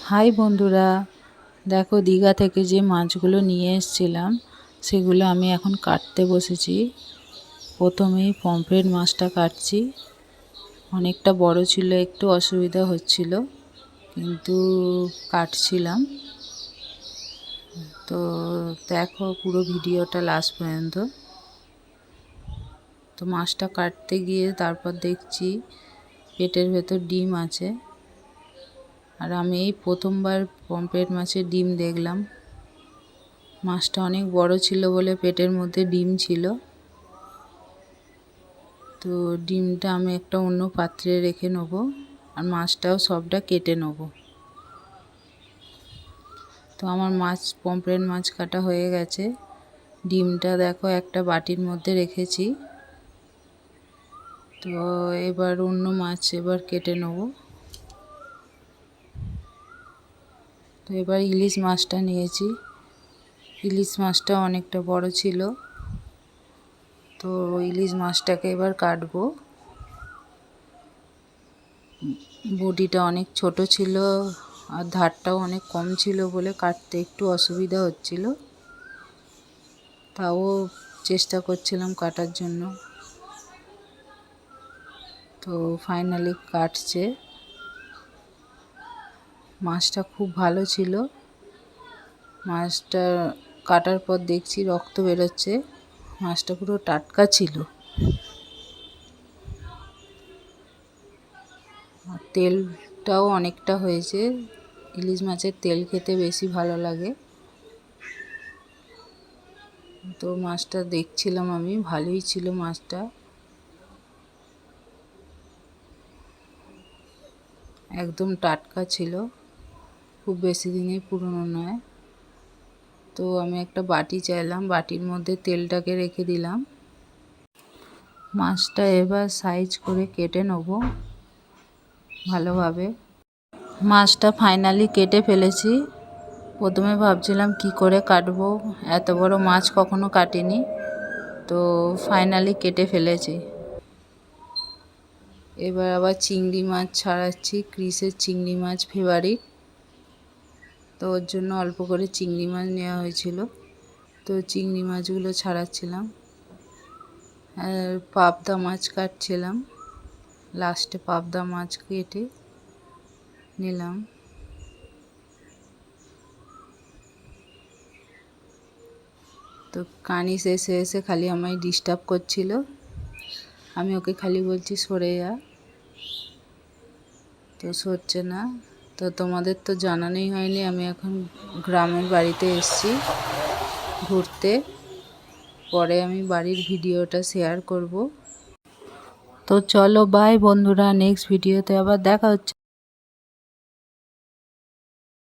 High বন্ধুরা, দেখো দীঘা থেকে যে মাছগুলো নিয়ে এসেছিলাম সেগুলো আমি এখন কাটতে বসেছি। প্রথমেই পমফ্রেট মাছটা কাটছি। অনেকটা বড় ছিল, একটু অসুবিধা হচ্ছিল, কিন্তু কাটছিলাম। তো দেখো পুরো ভিডিওটা লাস্ট পর্যন্ত। তো মাছটা কাটতে গিয়ে তারপর দেখছি পেটের ভেতর ডিম আছে। আর আমি এই প্রথমবার পমফ্রেট মাছের ডিম দেখলাম। মাছটা অনেক বড় ছিল বলে পেটের মধ্যে ডিম ছিল। তো ডিমটা আমি একটা অন্য পাত্রে রেখে নেব, আর মাছটাও সবটা কেটে নেব। তো আমার পমফ্রেট মাছ কাটা হয়ে গেছে। ডিমটা দেখো একটা বাটির মধ্যে রেখেছি। তো এবার অন্য মাছ কেটে নেব। তো এবার ইলিশ মাছটা নিয়েছি। ইলিশ মাছটা অনেকটা বড় ছিল। তো ইলিশ মাছটাকে এবার কাটবো। বডিটা অনেক ছোট ছিল আর ধারটাও অনেক কম ছিল বলে কাটতে একটু অসুবিধা হচ্ছিল। তাও চেষ্টা করছিলাম কাটার জন্য। তো ফাইনালি কাটছে। মাছটা খুব ভালো ছিল। মাছটা কাটার পর দেখছি রক্ত বেরোচ্ছে। মাছটা পুরো টাটকা ছিল। আর তেলটাও অনেকটা হয়েছে। ইলিশ মাছের তেল খেতে বেশি ভালো লাগে। তো মাছটা দেখছিলাম আমি, ভালোই ছিল মাছটা। একদম টাটকা ছিল, খুব বেশি দিনের পুরনো নয়। তো আমি একটা বাটি চাইলাম, বাটির মধ্যে তেলটাকে রেখে দিলাম। মাছটা এবার সাইজ করে কেটে নেব ভালোভাবে। মাছটা ফাইনালি কেটে ফেলেছি। প্রথমে ভাবছিলাম কি করে কাটবো, এত বড় মাছ কখনো কাটিনি। তো ফাইনালি কেটে ফেলেছি। এবার আবার চিংড়ি মাছ ছাড়াচ্ছি। ক্রিসের চিংড়ি মাছ ফেভারিট, তো ওর জন্য অল্প করে চিংড়ি মাছ নেওয়া হয়েছিল। তো চিংড়ি মাছগুলো ছাড়াচ্ছিলাম আর পাবদা মাছ কাটছিলাম। লাস্টে পাবদা মাছ কেটে নিলাম। তো কানিস এসে এসে খালি আমায় ডিস্টার্ব করছিল। আমি ওকে খালি বলছি সরে যা, তো সরছে না। তো তোমাদের তো জানানোই হয়নি, আমি এখন গ্রামের বাড়িতে এসেছি ঘুরতে। পরে আমি বাড়ির ভিডিওটা শেয়ার করব। তো চলো বাই বন্ধুরা, নেক্সট ভিডিওতে আবার দেখা হচ্ছে।